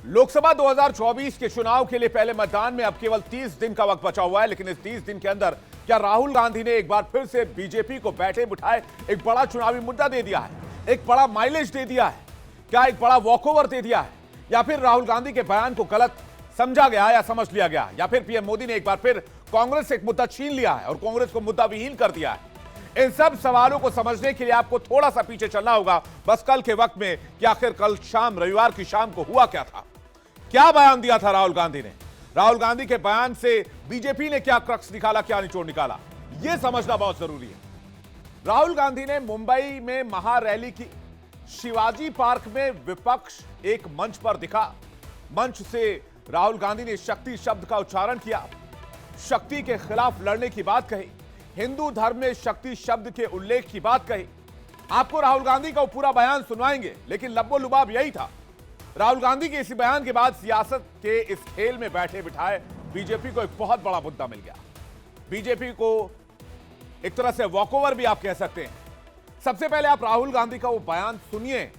लोकसभा 2024 के चुनाव के लिए पहले मतदान में अब केवल 30 दिन का वक्त बचा हुआ है, लेकिन इस 30 दिन के अंदर क्या राहुल गांधी ने एक बार फिर से बीजेपी को बैठे बिठाए एक बड़ा चुनावी मुद्दा दे दिया है, एक बड़ा माइलेज दे दिया है, क्या एक बड़ा वॉकओवर दे दिया है, या फिर राहुल गांधी के बयान को गलत समझा गया या समझ लिया गया, या फिर पीएम मोदी ने एक बार फिर कांग्रेस से एक मुद्दा छीन लिया है और कांग्रेस को मुद्दा विहीन कर दिया है। इन सब सवालों को समझने के लिए आपको थोड़ा सा पीछे चलना होगा, बस कल के वक्त में कि आखिर कल शाम, रविवार की शाम को हुआ क्या था, क्या बयान दिया था राहुल गांधी ने, राहुल गांधी के बयान से बीजेपी ने क्या क्रक्स निकाला, क्या निचोड़ निकाला, यह समझना बहुत जरूरी है। राहुल गांधी ने मुंबई में महारैली की, शिवाजी पार्क में विपक्ष एक मंच पर दिखा, मंच से राहुल गांधी ने शक्ति शब्द का उच्चारण किया, शक्ति के खिलाफ लड़ने की बात कही, हिंदू धर्म में शक्ति शब्द के उल्लेख की बात कही। आपको राहुल गांधी का पूरा बयान सुनवाएंगे, लेकिन लब्बो लुबाब यही था। राहुल गांधी के इसी बयान के बाद सियासत के इस खेल में बैठे बिठाए बीजेपी को एक बहुत बड़ा मुद्दा मिल गया। बीजेपी को एक तरह से वॉकओवर भी आप कह सकते हैं। सबसे पहले आप राहुल गांधी का वो बयान सुनिए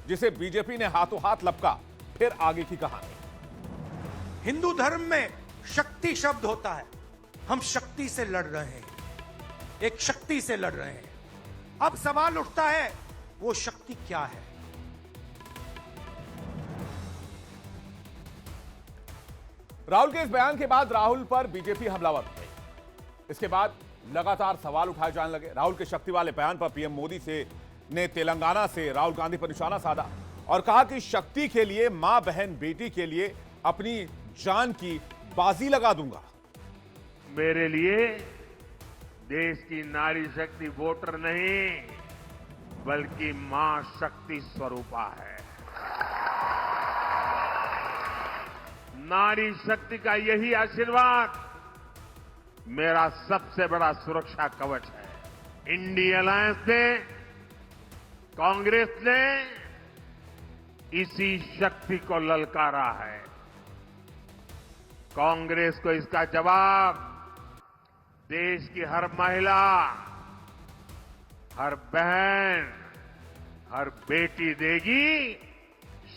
जिसे बीजेपी ने हाथों हाथ लपका, फिर आगे की कहानी। हिंदू धर्म में शक्ति शब्द होता है, हम शक्ति से लड़ रहे हैं, एक शक्ति से लड़ रहे हैं। अब सवाल उठता है वो शक्ति क्या है? राहुल के इस बयान के बाद राहुल पर बीजेपी हमलावर हो गई। इसके बाद लगातार सवाल उठाए जाने लगे। राहुल के शक्ति वाले बयान पर पीएम मोदी ने तेलंगाना से राहुल गांधी पर निशाना साधा और कहा कि शक्ति के लिए, मां बहन बेटी के लिए अपनी जान की बाजी लगा दूंगा। मेरे लिए देश की नारी शक्ति वोटर नहीं बल्कि मां शक्ति स्वरूपा है। नारी शक्ति का यही आशीर्वाद मेरा सबसे बड़ा सुरक्षा कवच है। इंडिया अलायंस ने, कांग्रेस ने इसी शक्ति को ललकारा है। कांग्रेस को इसका जवाब देश की हर महिला, हर बहन, हर बेटी देगी,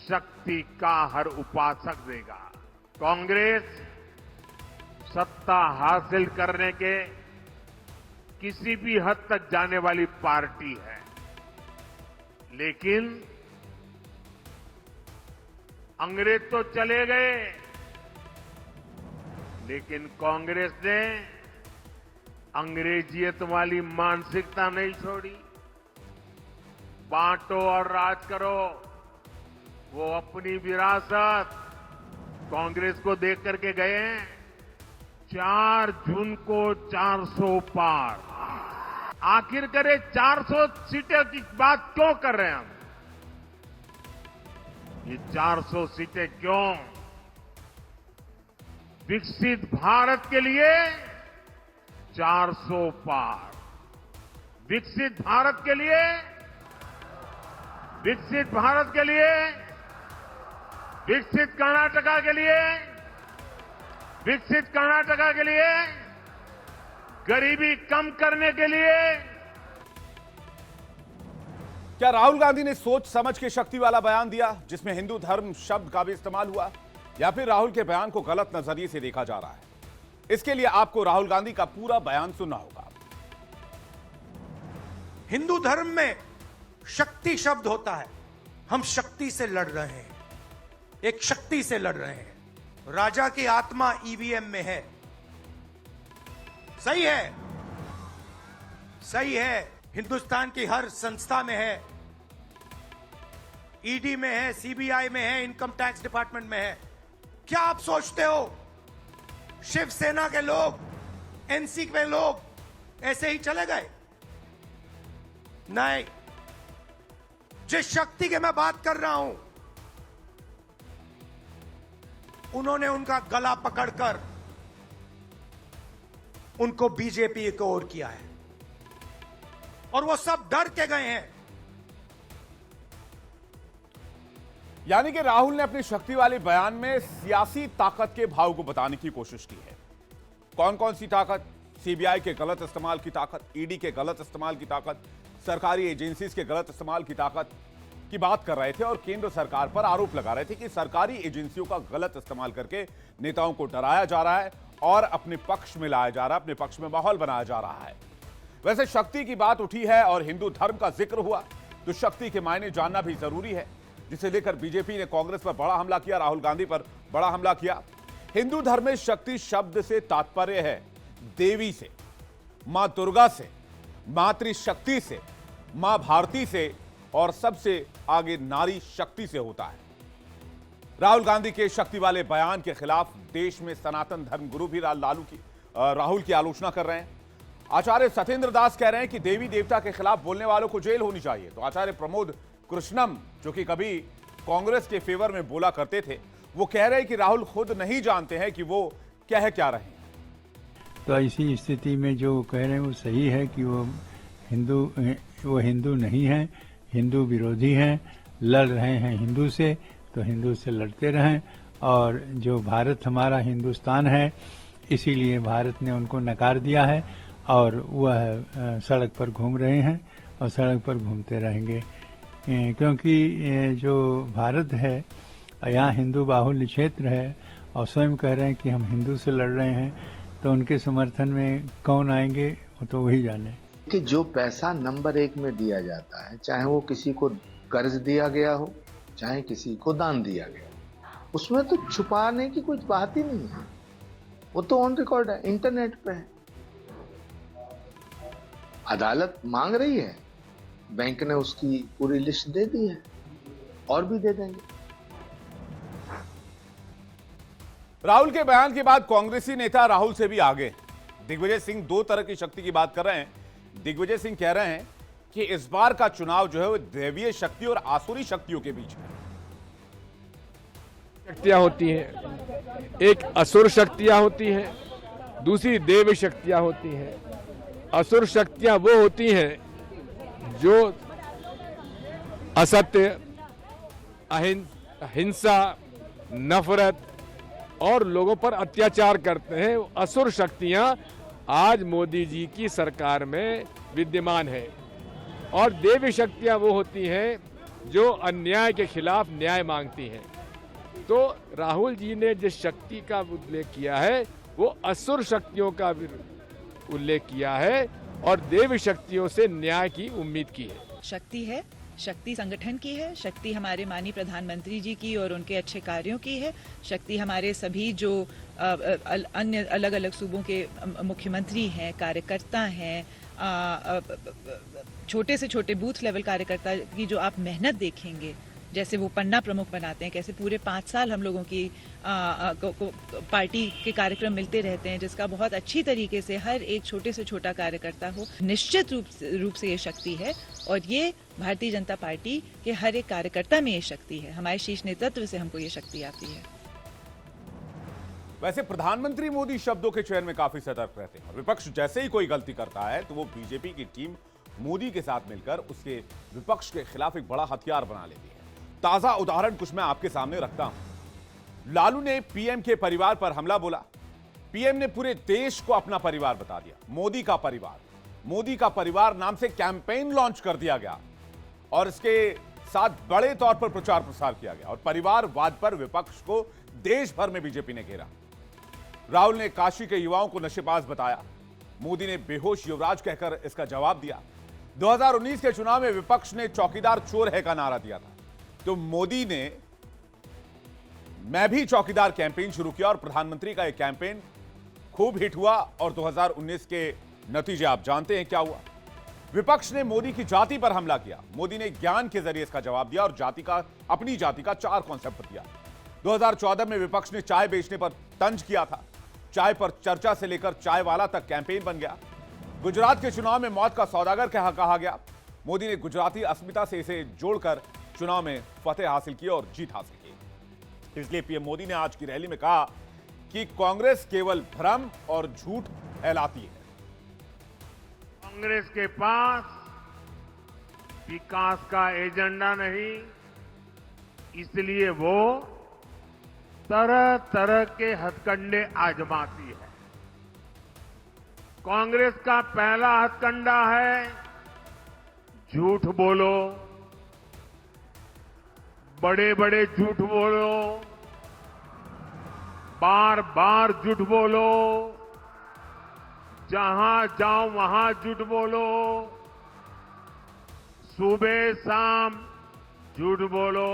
शक्ति का हर उपासक देगा। कांग्रेस सत्ता हासिल करने के किसी भी हद तक जाने वाली पार्टी है, लेकिन अंग्रेज तो चले गए, लेकिन कांग्रेस ने अंग्रेजियत वाली मानसिकता नहीं छोड़ी। बांटो और राज करो, वो अपनी विरासत कांग्रेस को देख करके गए हैं। 4 जून को 400 पार, आखिर करे 400 सीटें की बात क्यों कर रहे हैं हम? ये 400 सीटें क्यों? विकसित भारत के लिए 400 पार, विकसित भारत के लिए, विकसित भारत के लिए, विकसित कर्नाटका के लिए, विकसित कर्नाटका के लिए, गरीबी कम करने के लिए। क्या राहुल गांधी ने सोच समझ के शक्ति वाला बयान दिया जिसमें हिंदू धर्म शब्द का भी इस्तेमाल हुआ, या फिर राहुल के बयान को गलत नजरिए से देखा जा रहा है? इसके लिए आपको राहुल गांधी का पूरा बयान सुनना होगा। हिंदू धर्म में शक्ति शब्द होता है, हम शक्ति से लड़ रहे हैं, एक शक्ति से लड़ रहे हैं। राजा की आत्मा ईवीएम में है, सही है, सही है, हिंदुस्तान की हर संस्था में है, ईडी में है, सीबीआई में है, इनकम टैक्स डिपार्टमेंट में है। क्या आप सोचते हो शिवसेना के लोग, एनसी के लोग ऐसे ही चले गए? नहीं, जिस शक्ति की मैं बात कर रहा हूं, उन्होंने उनका गला पकड़कर उनको बीजेपी की ओर किया है और वो सब डर के गए हैं। यानी कि राहुल ने अपनी शक्ति वाले बयान में सियासी ताकत के भाव को बताने की कोशिश की है। कौन कौन सी ताकत? सीबीआई के गलत इस्तेमाल की ताकत, ईडी के गलत इस्तेमाल की ताकत, सरकारी एजेंसीज के गलत इस्तेमाल की ताकत, की बात कर रहे थे और केंद्र सरकार पर आरोप लगा रहे थे कि सरकारी एजेंसियों का गलत इस्तेमाल करके नेताओं को डराया जा रहा है और अपने पक्ष में लाया जा रहा है, अपने पक्ष में माहौल बनाया जा रहा है। वैसे शक्ति की बात उठी है और हिंदू धर्म का जिक्र हुआ तो शक्ति के मायने जानना भी जरूरी है, जिसे लेकर बीजेपी ने कांग्रेस पर बड़ा हमला किया, राहुल गांधी पर बड़ा हमला किया। हिंदू धर्म में शक्ति शब्द से तात्पर्य है देवी से, मां दुर्गा से, मातृशक्ति से, मां भारती से और सबसे आगे नारी शक्ति से होता है। राहुल गांधी के शक्ति वाले बयान के खिलाफ देश में सनातन धर्म गुरु भी राहुल की आलोचना कर रहे हैं। आचार्य सत्येंद्र दास कह रहे हैं कि देवी देवता के खिलाफ बोलने वालों को जेल होनी चाहिए। तो आचार्य प्रमोद कृष्णम, जो कि कभी कांग्रेस के फेवर में बोला करते थे, वो कह रहे हैं कि राहुल खुद नहीं जानते हैं कि वो कह क्या रहे हैं। तो ऐसी स्थिति में जो कह रहे हैं वो सही है कि वो हिंदू नहीं है, हिंदू विरोधी हैं, लड़ रहे हैं हिंदू से, तो हिंदू से लड़ते रहें। और जो भारत हमारा हिंदुस्तान है, इसीलिए भारत ने उनको नकार दिया है और वह सड़क पर घूम रहे हैं और सड़क पर घूमते रहेंगे, क्योंकि जो भारत है यहाँ हिंदू बाहुल्य क्षेत्र है और स्वयं कह रहे हैं कि हम हिंदू से लड़ रहे हैं, तो उनके समर्थन में कौन आएंगे वो तो वही जाने। कि जो पैसा नंबर 1 में दिया जाता है, चाहे वो किसी को कर्ज दिया गया हो, चाहे किसी को दान दिया गया हो, उसमें तो छुपाने की कुछ बात ही नहीं है। वो तो ऑन रिकॉर्ड है, इंटरनेट पे है। अदालत मांग रही है, बैंक ने उसकी पूरी लिस्ट दे दी है और भी दे देंगे। राहुल के बयान के बाद कांग्रेसी नेता राहुल से भी आगे दिग्विजय सिंह दो तरह की शक्ति की बात कर रहे हैं। दिग्विजय सिंह कह रहे हैं कि इस बार का चुनाव जो है वो दैवीय शक्ति और आसुरी शक्तियों के बीच है। शक्तियां होती हैं, एक असुर शक्तियां होती हैं, दूसरी देव शक्तियां होती हैं। असुर शक्तियां वो होती हैं जो असत्य, हिंसा, नफरत और लोगों पर अत्याचार करते हैं। असुर शक्तियां आज मोदी जी की सरकार में विद्यमान है। और देवी शक्तियां वो होती हैं जो अन्याय के खिलाफ न्याय मांगती हैं। तो राहुल जी ने जिस शक्ति का उल्लेख किया है वो असुर शक्तियों का उल्लेख किया है और देवी शक्तियों से न्याय की उम्मीद की है। शक्ति है, शक्ति संगठन की है, शक्ति हमारे माननीय प्रधानमंत्री जी की और उनके अच्छे कार्यों की है, शक्ति हमारे सभी जो अन्य अलग अलग सूबों के मुख्यमंत्री हैं, कार्यकर्ता हैं, छोटे से छोटे बूथ लेवल कार्यकर्ता की जो आप मेहनत देखेंगे, जैसे वो पन्ना प्रमुख बनाते हैं, कैसे पूरे 5 साल हम लोगों की पार्टी के कार्यक्रम मिलते रहते हैं, जिसका बहुत अच्छी तरीके से हर एक छोटे से छोटा कार्यकर्ता हो। निश्चित रूप से ये शक्ति है और ये भारतीय जनता पार्टी के हर एक कार्यकर्ता में ये शक्ति है। हमारे शीर्ष नेतृत्व से हमको ये शक्ति आती है। वैसे प्रधानमंत्री मोदी शब्दों के चयन में काफी सतर्क रहते हैं और विपक्ष जैसे ही कोई गलती करता है तो वो बीजेपी की टीम मोदी के साथ मिलकर उसके विपक्ष के खिलाफ एक बड़ा हथियार बना लेती है। ताजा उदाहरण कुछ मैं आपके सामने रखता हूं। लालू ने पीएम के परिवार पर हमला बोला। पीएम ने पूरे देश को अपना परिवार बता दिया, मोदी का परिवार नाम से कैंपेन लॉन्च कर दिया गया और इसके साथ बड़े तौर पर प्रचार प्रसार किया गया और परिवारवाद पर विपक्ष को देश भर में बीजेपी ने घेरा। राहुल ने काशी के युवाओं को नशेबाज बताया। मोदी ने बेहोश युवराज कहकर इसका जवाब दिया। 2019 के चुनाव में विपक्ष ने चौकीदार चोर है का नारा दिया था, तो मोदी ने मैं भी चौकीदार कैंपेन शुरू किया और प्रधानमंत्री का यह कैंपेन खूब हिट हुआ और 2019 के नतीजे आप जानते हैं क्या हुआ। विपक्ष ने मोदी की जाति पर हमला किया। मोदी ने ज्ञान के जरिए इसका जवाब दिया और अपनी जाति का 4 कॉन्सेप्ट दिया। 2014 में विपक्ष ने चाय बेचने पर तंज किया था। चाय पर चर्चा से लेकर चाय वाला तक कैंपेन बन गया। गुजरात के चुनाव में मौत का सौदागर कहा गया। मोदी ने गुजराती अस्मिता से इसे जोड़कर चुनाव में फतेह हासिल की और जीत हासिल की। इसलिए पीएम मोदी ने आज की रैली में कहा कि कांग्रेस केवल भ्रम और झूठ फैलाती है। कांग्रेस के पास विकास का एजेंडा नहीं, इसलिए वो तरह तरह के हथकंडे आजमाती है। कांग्रेस का पहला हथकंडा है झूठ बोलो, बड़े बड़े झूठ बोलो, बार बार झूठ बोलो, जहां जाओ वहां झूठ बोलो, सुबह शाम झूठ बोलो।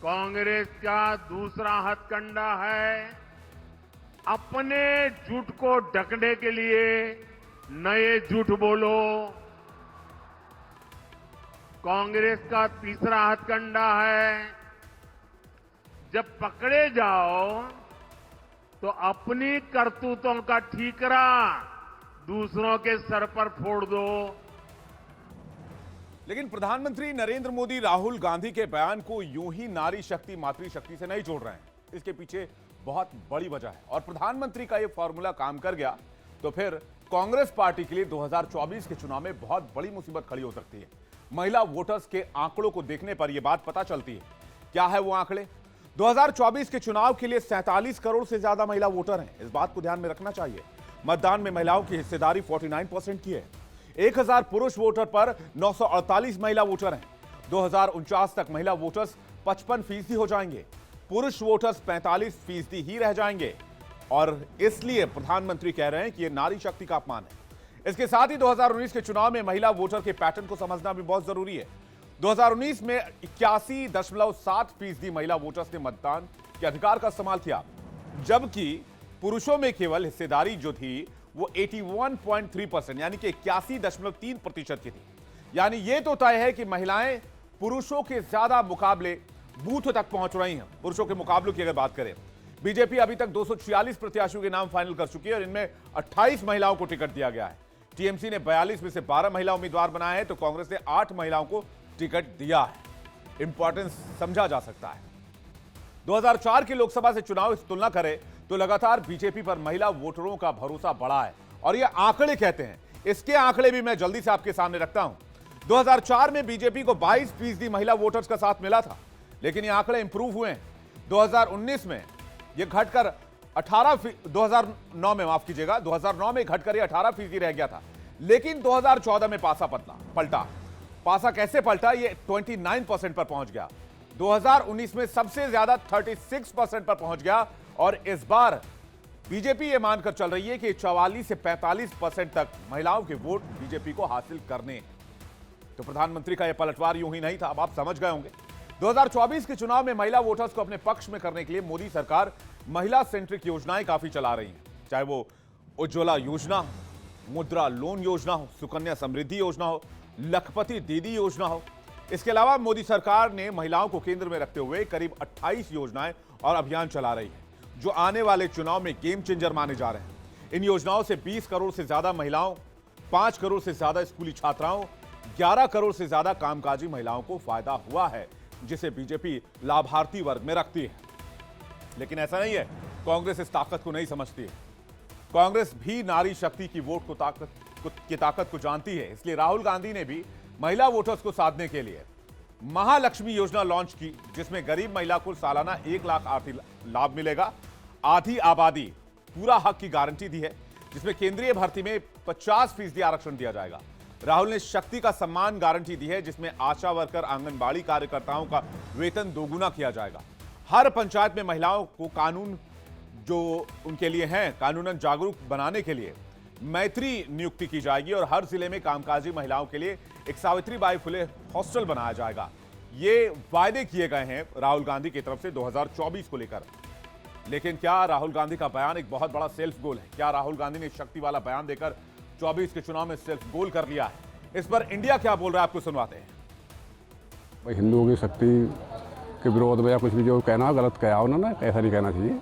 कांग्रेस का दूसरा हथकंडा है अपने झूठ को ढकने के लिए नए झूठ बोलो। कांग्रेस का तीसरा हथकंडा है जब पकड़े जाओ तो अपनी करतूतों का ठीकरा दूसरों के सर पर फोड़ दो। लेकिन प्रधानमंत्री नरेंद्र मोदी राहुल गांधी के बयान को यूं ही नारी शक्ति मातृशक्ति से नहीं जोड़ रहे हैं। इसके पीछे बहुत बड़ी वजह है और प्रधानमंत्री का यह फॉर्मूला काम कर गया तो फिर कांग्रेस पार्टी के लिए 2024 के चुनाव में बहुत बड़ी मुसीबत खड़ी हो सकती है। महिला वोटर्स के आंकड़ों को देखने पर यह बात पता चलती है। क्या है वो आंकड़े? 2024 के चुनाव के लिए 47 करोड़ से ज्यादा महिला वोटर हैं। इस बात को ध्यान में रखना चाहिए। मतदान में महिलाओं की हिस्सेदारी 49% की है। 1000 पुरुष वोटर पर 948 महिला वोटर हैं। 2049 तक महिला वोटर्स 55% हो जाएंगे, पुरुष वोटर्स 45% ही रह जाएंगे। और इसलिए प्रधानमंत्री कह रहे हैं कि यह नारी शक्ति का अपमान है। इसके साथ ही 2019 के चुनाव में महिला वोटर के पैटर्न को समझना भी बहुत जरूरी है। 2019 में 81.7% महिला वोटर्स ने मतदान के अधिकार का इस्तेमाल किया, जबकि पुरुषों में केवल हिस्सेदारी जो थी वो 81.3% यानी कि 81.3% की थी। यानी ये तो तय है कि महिलाएं पुरुषों के ज्यादा मुकाबले बूथ तक पहुंच रही हैं। पुरुषों के मुकाबलों की अगर बात करें, बीजेपी अभी तक 246 प्रत्याशियों के नाम फाइनल कर चुकी है और इनमें 28 महिलाओं को टिकट दिया गया है। टीएमसी ने 42 में से 12 महिला उम्मीदवार बनाए हैं तो कांग्रेस ने 8 महिलाओं को टिकट दिया है। इंपॉर्टेंस समझा जा सकता है। 2004 के लोकसभा से चुनाव की तुलना करें तो लगातार बीजेपी पर महिला वोटरों का भरोसा बढ़ा है और ये आंकड़े कहते हैं। इसके आंकड़े भी मैं जल्दी से आपके सामने रखता हूं। 2004 में बीजेपी को 22% महिला वोटर्स का साथ मिला था, लेकिन ये आंकड़े इंप्रूव हुए हैं। 2019 में ये घटकर 2009 में माफ कीजिएगा, 2009 में घटकर 18% रह गया था। लेकिन 2014 में पासा पलटा। पासा कैसे पलटा? ये 29% पर पहुंच गया। 2019 में सबसे ज्यादा 36% पर पहुंच गया और इस बार बीजेपी ये मानकर चल रही है कि 44 से 45% तक महिलाओं के वोट बीजेपी को हासिल करने। तो प्रधानमंत्री का यह पलटवार यूं ही नहीं था, अब आप समझ गए होंगे। 2024 के चुनाव में महिला वोटर्स को अपने पक्ष में करने के लिए मोदी सरकार महिला सेंट्रिक योजनाएं काफी चला रही है, चाहे वो उज्ज्वला योजना, मुद्रा लोन योजना हो, सुकन्या समृद्धि योजना हो, लखपति दीदी योजना हो। इसके अलावा मोदी सरकार ने महिलाओं को केंद्र में रखते हुए करीब 28 योजनाएं और अभियान चला रही है, जो आने वाले चुनाव में गेम चेंजर माने जा रहे हैं। इन योजनाओं से 20 करोड़ से ज्यादा महिलाओं, 5 करोड़ से ज्यादा स्कूली छात्राओं, 11 करोड़ से ज्यादा कामकाजी महिलाओं को फायदा हुआ है, जिसे बीजेपी लाभार्थी वर्ग में रखती है। लेकिन ऐसा नहीं है, कांग्रेस इस ताकत को नहीं समझती है। कांग्रेस भी नारी शक्ति की वोट की ताकत को जानती है। इसलिए राहुल गांधी ने भी महिला वोटर्स को साधने के लिए महालक्ष्मी योजना लॉन्च की, जिसमें गरीब महिला को सालाना 1 लाख आर्थिक लाभ मिलेगा। आधी आबादी पूरा हक की गारंटी दी है, जिसमें केंद्रीय भर्ती में 50% आरक्षण दिया जाएगा। राहुल ने शक्ति का सम्मान गारंटी दी है, जिसमें आशा वर्कर, आंगनबाड़ी कार्यकर्ताओं का वेतन दोगुना किया जाएगा। हर पंचायत में महिलाओं को कानून जो उनके लिए हैं कानूनन जागरूक बनाने के लिए मैत्री नियुक्ति की जाएगी और हर जिले में कामकाजी महिलाओं के लिए एक सावित्रीबाई फुले हॉस्टल बनाया जाएगा। ये वायदे किए गए हैं राहुल गांधी की तरफ से 2024 को लेकर। लेकिन क्या राहुल गांधी का बयान एक बहुत बड़ा सेल्फ गोल है? क्या राहुल गांधी ने शक्ति वाला बयान देकर 24 के चुनाव में सेल्फ गोल कर लिया है? इस पर इंडिया क्या बोल रहा है, आपको सुनवाते हैं। भाई हिंदुओं की शक्ति के विरोध में या कुछ भी जो कहना गलत कहा उन्होंने, ऐसा नहीं कहना चाहिए।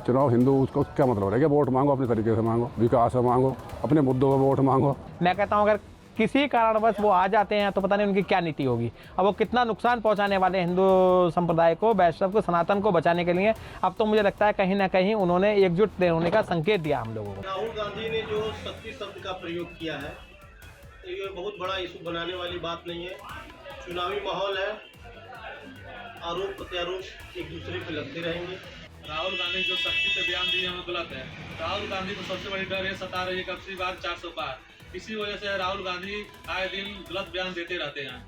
चुनाव हिंदू, उसको क्या मतलब है? क्या वोट मांगो, अपने तरीके से मांगो, विकास मांगो, अपने मुद्दों पर वोट मांगो। मैं कहता हूँ अगर किसी कारणवश वो आ जाते हैं तो पता नहीं उनकी क्या नीति होगी। अब वो कितना नुकसान पहुंचाने वाले हिंदू संप्रदाय को, वैष्णव को, सनातन को बचाने के लिए। अब तो मुझे लगता है कहीं ना कहीं उन्होंने एकजुट होने का संकेत दिया हम लोगों को। राहुल गांधी ने जो शक्ति शब्द का प्रयोग किया है, तो ये बहुत बड़ा इशू बनाने वाली बात नहीं है। चुनावी माहौल है, आरोप प्रत्यारोप एक दूसरे पे लगते रहेंगे। राहुल गांधी जो शक्ति पे बयान दिए हैं वो गलत है। राहुल गांधी को सबसे बड़ी डर है, सता रही है कब सी बार 400 पार। इसी वजह से राहुल गांधी आए दिन गलत बयान देते रहते हैं।